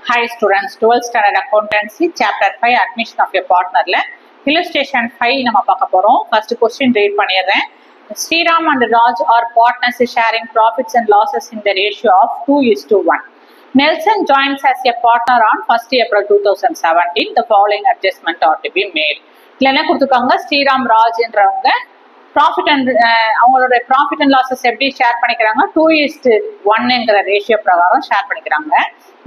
Hi students, 12th standard accountancy chapter 5 admission of your partner la illustration 5 நம்ம பார்க்க போறோம். First question read பண்ணிடுறேன். Sriram and Raj are partners sharing profits and losses in the ratio of 2:1. Nelson joins as a partner on 1st April 2017. The following adjustment are to be made. இதுல என்ன கொடுத்துருக்காங்க, Sriram ராஜ்ன்றவங்க profit and அவங்களோட profit and losses எப்படி share பண்ணிக்கிறாங்க, 2:1ங்கிற ratio பிரகாரம் share பண்ணிக்கிறாங்க.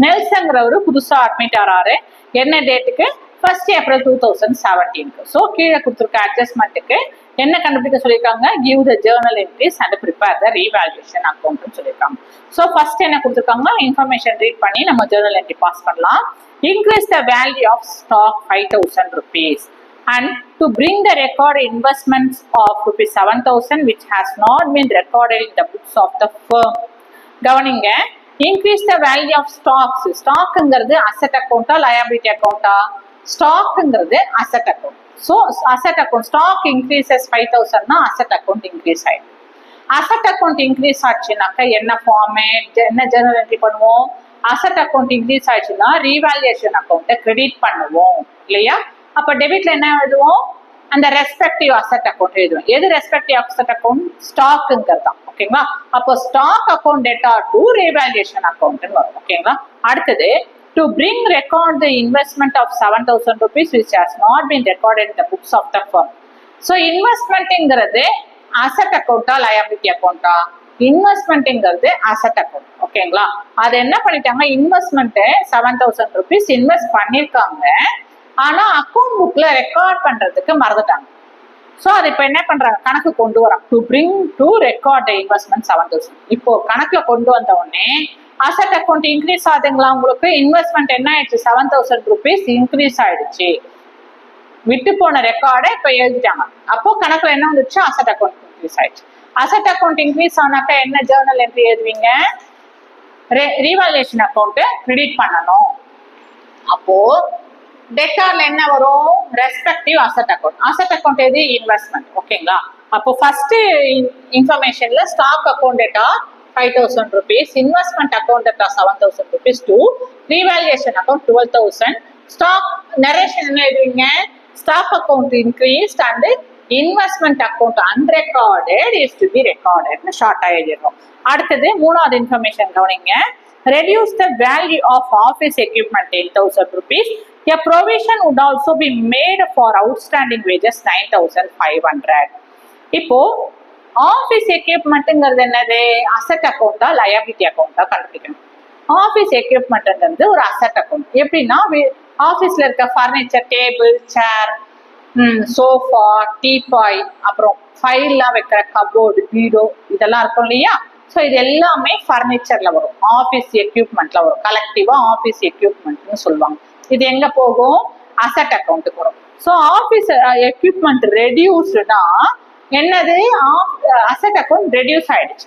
நெல்சன்ங்கிறவரு புதுசா admit ஆறாரு. என்ன டேட்டுக்கு? 1st April 2017. ஸோ கீழே கொடுத்துருக்க அட்ஜஸ்ட்மெண்ட்டுக்கு என்ன கண்டுபிடிக்க சொல்லியிருக்காங்க, give the journal entries and prepare the revaluation அக்கௌண்ட்னு சொல்லியிருக்காங்க. ஸோ ஃபர்ஸ்ட் என்ன கொடுத்துருக்காங்க, இன்ஃபர்மேஷன் ரீட் பண்ணி நம்ம ஜேர்னல் என்ட்ரி பாஸ் பண்ணலாம். Increase the value of stock 5,000 rupees and to bring the record investments of rupees 7,000 which has not been recorded in the books of the firm. கவனிங்க, increase the value of stocks. ஸ்டாக்ங்கிறது asset அக்கௌண்டா liability அக்கௌண்டா? ஸ்டாக்ங்கிறது asset account. So asset account stock increases 5,000னா asset account increase ஆயிடும். Asset account increase ஆச்சுனாக்கா என்ன format, என்ன ஜெர்னல் என்ட்ரி பண்ணுவோம்? அசெட் அக்கௌண்ட் இன்க்ரீஸ் ஆச்சுன்னா ரீவேல்யூஷன் அக்கௌண்ட்டை கிரெடிட் பண்ணுவோம் இல்லையா? அப்ப டெபிட்ல என்ன எழுதுவோம், அந்த ரெஸ்பெக்டிவ் அசெட் அக்கௌண்ட் எழுதுவோம். எது ரெஸ்பெக்டிவ் அசெட் அக்கௌண்ட்? ஸ்டாக்ங்கிறது தான். ஓகேங்களா? அப்போ stock account data to revaluation account வரும். ஓகேங்களா? அடுத்தது to bring record the investment of 7,000 rupees which has not been recorded in the books of the firm. So இன்வெஸ்ட்மெண்ட்ங்கிறது asset அக்கௌண்டா லயபிலிட்டி அக்கௌண்டா? இன்வெஸ்ட்மெண்ட்ங்கிறது அசெட் அக்கௌண்ட். ஓகேங்களா? அது என்ன பண்ணிட்டாங்க, இன்வெஸ்ட்மெண்ட் 7,000 rupees இன்வெஸ்ட் பண்ணிருக்காங்க, ஆனா அக்கௌண்ட் புக்ல ரெக்கார்ட் பண்றதுக்கு மறந்துட்டாங்க. ஸோ அது இப்போ என்ன பண்றாங்க, கணக்கு கொண்டு வராங்க. To bring to record investment 7,000. இப்போ கணக்குல கொண்டு வந்த உடனே அசெட் அக்கௌண்ட் இன்க்ரீஸ் ஆகுதுங்களா? உங்களுக்கு இன்வெஸ்ட்மெண்ட் என்ன ஆயிடுச்சு, 7,000 rupees இன்க்ரீஸ் ஆயிடுச்சு. விட்டு போன ரெக்கார்டை இப்போ எழுதிட்டாங்க. அப்போ கணக்குல என்ன வந்துச்சு, அசெட் அக்கௌண்ட் இன்க்ரீஸ் ஆயிடுச்சு. அசெட் அக்கௌண்ட் இன்க்ரீஸ் ஆனாக்கா என்ன ஜேர்னல் என்ட்ரி எழுதுவீங்க, ரீவால்யூஷன் அக்கௌண்ட் கிரெடிட் பண்ணணும். அப்போ டெட்டார்ல என்ன வரும், respective asset account. Asset account எது, இன்வெஸ்ட்மெண்ட். ஓகேங்களா? அப்போ ஃபர்ஸ்ட் இன்ஃபர்மேஷன்ல stock account debtor 5,000 rupees, investment account debtor 7,000 rupees to revaluation account 12,000. Stock narration என்ன எழுதுவீங்க, stock account increased and investment account unrecorded is to be ரெக்கார்டட்னு ஷார்ட்டா எழுதிடுறோம். அடுத்தது மூணாவது இன்ஃபர்மேஷன் கவனிங்க, reduce the value of office equipment 10,000 rupees. A provision would also be made for outstanding wages 9,500. இப்போ office எக்யூப்மெண்ட்ங்கிறது என்னது, அசெட் அக்கௌண்டா லயபிலிட்டி அக்கௌண்டா கண்டுபிடிக்கணும். ஆஃபீஸ் எக்யூப்மெண்ட்ங்கிறது ஒரு அசெட் அக்கௌண்ட். எப்படின்னா ஆஃபீஸ்ல இருக்க ஃபர்னிச்சர், டேபிள், சேர், சோஃபா, டீபாய், அப்புறம் ஃபைல்லாம் வைக்கிற கபோர்டு, பீரோ, இதெல்லாம் இருக்கும் இல்லையா? ஸோ இது எல்லாமே ஃபர்னிச்சர்ல வரும், ஆஃபீஸ் எக்யூப்மெண்ட்ல வரும். கலெக்டிவா ஆஃபீஸ் எக்யூப்மெண்ட்னு சொல்லுவாங்க. இது எங்க போகும், அசெட் அக்கௌண்ட்டுக்கு வரும். ஸோ ஆஃபீஸ் எக்யூப்மெண்ட் ரெடியூஸ்டுனா என்னது, அசெட் அக்கௌண்ட் ரெடியூஸ் ஆயிடுச்சு.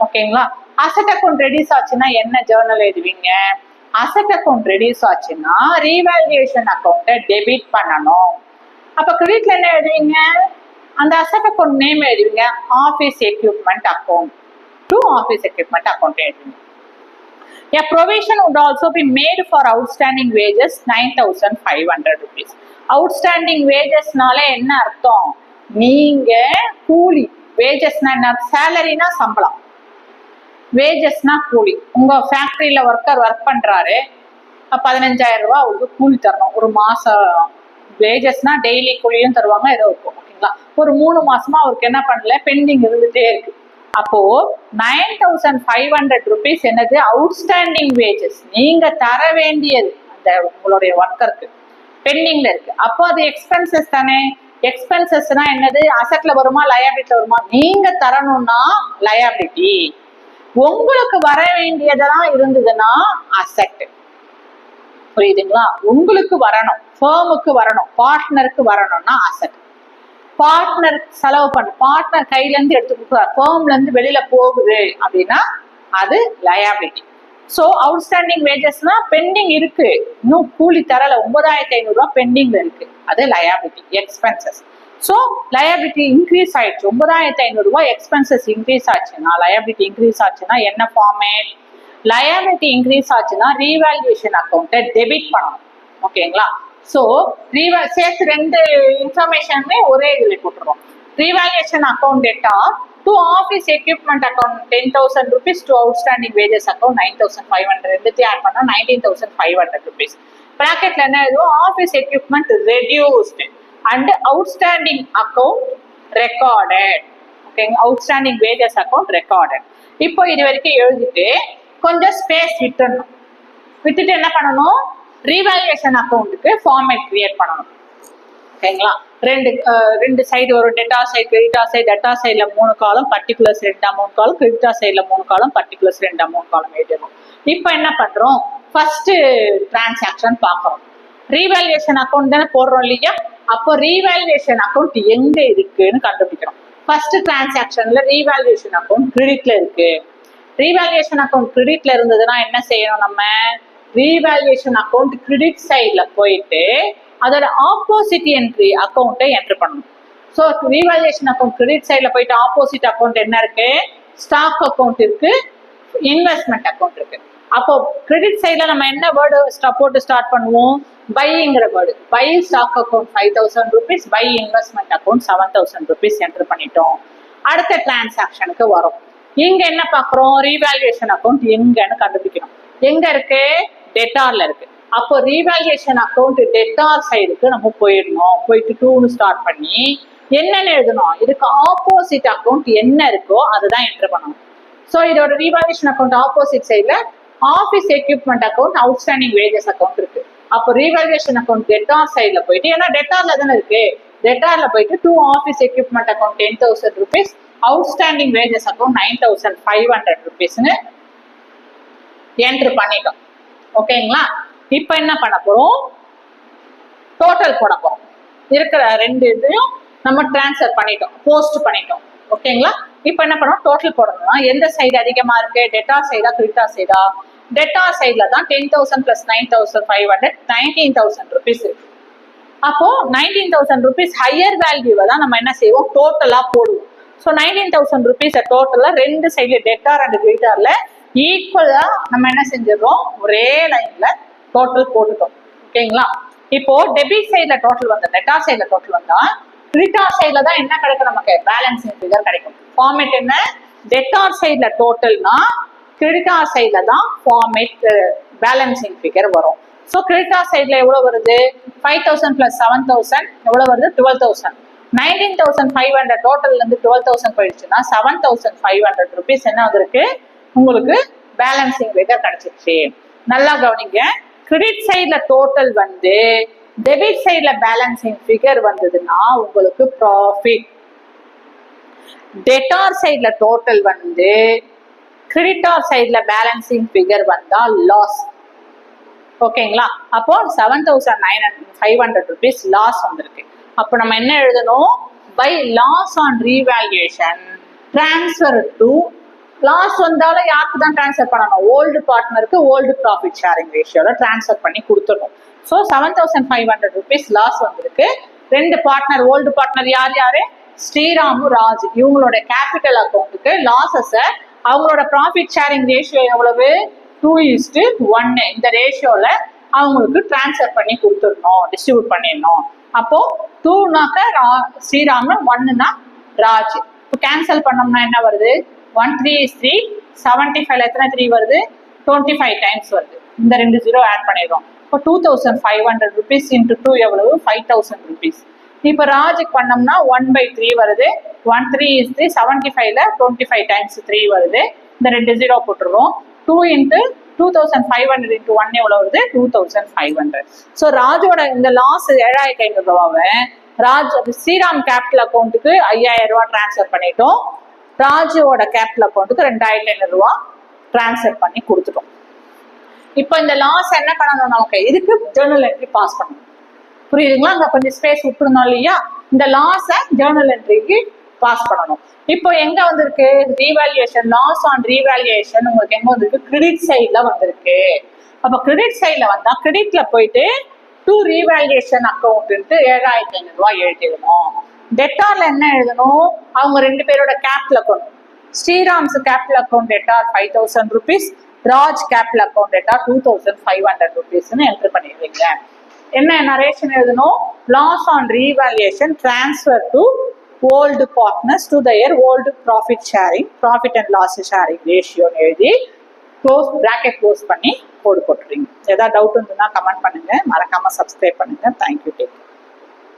ஓகேங்களா? அசெட் அக்கௌண்ட் ரெடியூஸ் ஆச்சுன்னா என்ன ஜேர்னல் எழுதுவீங்க, அசெட் அக்கௌண்ட் ரெடியூஸ் ஆச்சுன்னா ரீவேல்யூஷன் அக்கௌண்ட்டை டெபிட் பண்ணணும். அப்ப கிரெடிட்ல என்ன எழுதுவீங்க, அந்த அசெட் அக்கௌண்ட் நேம் எழுதுவீங்க, office equipment account to office equipment account எழுதுவீங்க. A provision would also be made for outstanding wages 9,500 rupees. Outstanding wagesனால என்ன அர்த்தம், நீங்க கூலி, வேஜஸ்னா என்ன, சேலரினா சம்பளம், வேஜஸ்னா கூலி. உங்க ஃபேக்டரியில ஒர்க்கர் ஒர்க் பண்றாரு, 15,000 ரூபாய் அவருக்கு கூலி தரணும். ஒரு மாசம் வேஜஸ்னா டெய்லி கூலியும் தருவாங்க, ஏதோ இருக்கும். ஓகேங்களா? ஒரு 3 மாசமா அவருக்கு என்ன பண்ணல, பெண்டிங் இருந்துட்டே இருக்கு. அப்போ 9,500 rupees என்னது, அவுட்ஸ்டாண்டிங் வேஜஸ், நீங்க தர வேண்டியது அந்த உங்களுடைய ஒர்க்கருக்கு பெண்டிங்ல இருக்கு. அப்போ அது எக்ஸ்பென்சஸ் தானே. எக்ஸ்பென்சஸ்னா என்னது, அசெட்ல வருமா லயபிலிட்டில வருமா? நீங்க தரணும்னா லயபிலிட்டி, உங்களுக்கு வர வேண்டியதெல்லாம் இருந்ததுன்னா அசெட். புரியுதுங்களா? உங்களுக்கு வரணும், ஃபர்முக்கு வரணும், பார்ட்னருக்கு வரணும்னா அசெட். பார்ட்னர் செலவு பண்ண, பார்ட்னர் கையில இருந்து எடுத்து கொடுக்குறாரு, ஃபர்ம்ல இருந்து வெளியில போகுது அப்படின்னா அது லயபிலிட்டி. ஸோ அவுட்ஸ்டாண்டிங் வேஜஸ்னா பெண்டிங் இருக்கு, இன்னும் கூலி தரல, 9,500 ரூபாய் பெண்டிங்ல இருக்கு, அது liability, expenses. So liability increase ஆயிடுச்சு, 9,500 ரூபாய் எக்ஸ்பென்சஸ் இன்க்ரீஸ் ஆச்சுன்னா, லயபிலிட்டி இன்க்ரீஸ் ஆச்சுன்னா என்ன ஃபார்மேட், லயபிலிட்டி இன்க்ரீஸ் ஆச்சுன்னா ரீவேல்யூஷன் அக்கௌண்ட்டை டெபிட் பண்ணணும். ஓகேங்களா? ஸோ சேர்த்து ரெண்டு இன்ஃபர்மேஷனுமே ஒரே இதில் போட்டுருவோம். Revaluation account data to office equipment account 10,000 rupees, to outstanding wages account 9,500, ரெண்டுத்தையும் ஆட் பண்ணா 19,500 rupees. ப்ராக்கெட்ல என்ன எழுதுவோம்? Office equipment reduced and outstanding account recorded. ஓகேங்க, அவுட்ஸ்டாண்டிங் வேஜஸ் அக்கௌண்ட் ரெக்கார்டட். இப்போ இது வரைக்கும் எழுதிட்டு கொஞ்சம் ஸ்பேஸ் விட்டுட்டு என்ன பண்ணணும்? ரீவேல்யூஷன் அக்கௌண்ட்டுக்கு ஃபார்மேட் கிரியேட் பண்ணணும். ஓகேங்களா? ரெண்டு சைடு வரும். Debtor side, creditor side. Debtor சைடில் 3 காலம், பர்டிகுலர்ஸ் 2 3 காலம், கிரெடிட்டா சைடில் 3 காலம், பர்டிகுலர்ஸ் 2 3 காலம் எழுதணும். இப்போ என்ன பண்றோம்? ஃபர்ஸ்ட் டிரான்சாக்ஷன் பார்க்குறோம். ரீவேல்யூஷன் அக்கௌண்ட் தானே போடுறோம் இல்லையா? அப்போ ரீவேல்யூஷன் அக்கௌண்ட் எங்க இருக்குன்னு கண்டுபிடிக்கிறோம். ஃபர்ஸ்ட் டிரான்சாக்ஷன்ல ரீவேல்யூஷன் அக்கௌண்ட் கிரெடிட்ல இருக்கு. ரீவேல்யூஷன் அக்கௌண்ட் கிரெடிட்ல இருந்ததுன்னா என்ன செய்யணும்? நம்ம ரீவேல்யூஷன் அக்கௌண்ட் கிரெடிட் சைட்ல போயிட்டு அதோட ஆப்போசிட் என்ட்ரி அக்கௌண்ட்டை என்ட்ரி பண்ணணும். ஸோ ரீவேல்யூஷன் அக்கௌண்ட் கிரெடிட் சைட்ல போயிட்டு ஆப்போசிட் அக்கௌண்ட் என்ன இருக்கு? ஸ்டாக் அக்கௌண்ட் இருக்கு, இன்வெஸ்ட்மெண்ட் அக்கௌண்ட் இருக்கு. அப்போ கிரெடிட் சைட்ல நம்ம என்ன வேர்டு போட்டு ஸ்டார்ட் பண்ணுவோம்? பைங்கிற word. By stock account 5,000 rupees, by investment account 7,000 rupees entry பண்ணிட்டோம். அடுத்த டிரான்சாக்ஷனுக்கு வரும். இங்க என்ன பார்க்குறோம்? ரீவேல்யூஷன் அக்கௌண்ட் எங்கன்னு கண்டுபிடிக்கணும். எங்க இருக்கு? டெட்டார்ல இருக்கு. அப்போ ரீவேல்யூஷன் அக்கௌண்ட் டெட்டார் சைடுக்கு நம்ம போயிடணும். போயிட்டு 2ன்னு ஸ்டார்ட் பண்ணி என்னன்னு எழுதணும்? இதுக்கு ஆப்போசிட் அக்கௌண்ட் என்ன இருக்கோ அதுதான் என்ட்ரு பண்ணணும். ஸோ இதோட ரீவேல்யூஷன் அக்கௌண்ட் ஆப்போசிட் சைட்ல office equipment account, outstanding wages account இருக்கு. அப்போ ரீவேல்யூஷன் அக்கௌண்ட் டெட்டார் சைட்ல போயிட்டு, ஏன்னா டெட்டார்ல தானே இருக்கு, டெட்டார்ல போயிட்டு 2 office equipment account 10,000 rupees, outstanding wages account 9,500 rupeesன்னு என்ட்ரு பண்ணிட்டோம். ஓகேங்களா? இப்ப என்ன பண்ண போறோம்? டோட்டல் போட போறோம். இருக்கிற ரெண்டு இதையும் நம்ம டிரான்ஸ்ஃபர் பண்ணிட்டோம், போஸ்ட் பண்ணிட்டோம். ஓகேங்களா? இப்ப என்ன பண்ணோம்? டோட்டல் போடணும்னா எந்த சைடு அதிகமா இருக்கு? டெட்டா சைடா, கிரெடிட்டா சைடா? டெட்டா சைட்ல தான் 10,000 plus 9,500 19,000 rupees இருக்கு. அப்போ 19,000 rupees ஹையர் வேல்யூவை தான் நம்ம என்ன செய்வோம்? டோட்டலா போடுவோம். ஸோ 19,000 rupees டோட்டலா ரெண்டு சைட்ல டெட்டார் அண்ட் கிரெடிட்டார்ல ஈக்குவலா நம்ம என்ன செஞ்சிடறோம்? ஒரே லைன்ல டோட்டல் போட்டுட்டோம். ஓகேங்களா? இப்போ டெபிட் சைட்ல டோட்டல் வந்தா, டெட்டார் சைட்ல டோட்டல் வந்தா, கிரெடிட்டார் சைட்ல தான் என்ன கிடைக்கும்? நமக்கு பேலன்சிங் ஃபிகர் கிடைக்கும். ஃபார்மேட் என்ன? டெட்டார் சைட்ல டோட்டல்னா கிரெடிட்டார் சைட்ல தான் ஃபார்மேட் பேலன்சிங் ஃபிகர் வரும். ஸோ கிரெடிட்டார் சைட்ல எவ்வளவு வருது? 5,000 plus 7,000 எவ்வளவு வருது? 12,000. 19,500 டோட்டல்ல இருந்து 12,000 போயிடுச்சுன்னா 7,500 rupees என்ன வந்திருக்கு? உங்களுக்கு பேலன்சிங் ஃபிகர் கிடைச்சிருச்சு. நல்லா கவனிங்க. கிரெடிட் சைட்ல டோட்டல் வந்து டெபிட் சைட்ல பேலன்சிங் ஃபிகர் வந்ததுன்னா உங்களுக்கு ப்ராஃபிட். டெட்டார் சைட்ல டோட்டல் வந்து கிரெடிட்டார் சைட்ல பேலன்சிங் ஃபிகர் வந்தா லாஸ். ஓகேங்களா? அப்போ 7,500 rupees லாஸ் வந்திருக்கு. அப்போ நம்ம என்ன எழுதணும்? By loss on revaluation transfer to, loss வந்தாலும் யாருக்கு தான் டிரான்ஸ்ஃபர் பண்ணணும்? ஓல்டு பார்ட்னருக்கு ஓல்டு ப்ராஃபிட் ஷேரிங் ரேஷியோல டிரான்ஸ்ஃபர் பண்ணி கொடுத்துடணும். ஸோ 7,500 rupees லாஸ் வந்திருக்கு. ரெண்டு பார்ட்னர், ஓல்டு பார்ட்னர் யார் யாரு? ஸ்ரீராமு, ராஜ். இவங்களோட கேபிட்டல் அக்கௌண்ட்டுக்கு லாஸஸை அவங்களோட ப்ராஃபிட் ஷேரிங் ரேஷியோ எவ்வளவு? 2:1. இந்த ரேஷியோல அவங்களுக்கு டிரான்ஸ்ஃபர் பண்ணி கொடுத்துடணும், டிஸ்ட்ரிபியூட் பண்ணிடணும். அப்போ 2னாக்க ஸ்ரீராமு, 1னா ராஜ். இப்போ கேன்சல் பண்ணோம்னா என்ன வருது? 1 3 is 3. 75ல எத்தனை 3 வருது? 25 டைம்ஸ் வருது. இந்த 2 0 ஆட் பண்ணிடுறோம். இப்போ 2,500 rupees into 2 எவ்வளவு? 5,000 rupees. இப்போ ராஜுக்கு பண்ணோம்னா 1/3 வருது. 1 3 is 3. 75ல 25 டைம்ஸ் 3 வருது. இந்த 2 0 போட்டுருவோம். 2 into 2,500 into 1 எவ்வளவு வருது? 2,500. ஸோ ராஜோட இந்த லாஸ் 7,500 ரூபாவை ஸ்ரீராம் கேபிட்டல் அக்கௌண்ட்டுக்கு 5,000 ரூபாய் டிரான்ஸ்ஃபர் பண்ணிட்டோம். ராஜுவோட கேபிட்டல் அக்கௌண்ட்டுக்கு 2,500 ரூபாய் டிரான்ஸ்ஃபர் பண்ணி கொடுத்துட்டோம். இப்போ இந்த லாஸ் என்ன பண்ணணும்? நமக்கு இதுக்கு ஜேர்னல் என்ட்ரி பாஸ் பண்ணணும். புரியுதுங்களா? அங்க கொஞ்சம் ஸ்பேஸ் விட்டுருந்தோம் இல்லையா? இந்த லாஸை ஜேர்னல் என்ட்ரிக்கு பாஸ் பண்ணணும். இப்போ எங்க வந்திருக்கு? ரீவேல்யூஷன், லாஸ் ஆன் ரீவேல்யூஷன் உங்களுக்கு எங்க வந்திருக்கு? கிரெடிட் சைட்ல வந்திருக்கு. அப்ப கிரெடிட் சைட்ல வந்தா கிரெடிட்ல போயிட்டு டு ரீவேல்யூஷன் அக்கௌண்ட் 7,500 ரூபாய் எழுதிடணும். டெட்டார்ல என்ன எழுதணும்? அவங்க ரெண்டு பேரோட capital account, Sriram's capital account debtor 5,000 rupees, Raj capital account debtor 2500 rupeesன்னு என்ட்ரு பண்ணிடுவீங்க. என்ன நரேஷன் எழுதணும்? Loss on revaluation transfer to old partners to their old profit sharing profit and loss sharing ரேஷியோன்னு எழுதி பிராக்கெட் க்ளோஸ் பண்ணி கோடு போட்டுருவீங்க. ஏதாவது டவுட் இருந்ததுன்னா கமெண்ட் பண்ணுங்க, மறக்காம சப்ஸ்கிரைப் பண்ணுங்க. தேங்க்யூ.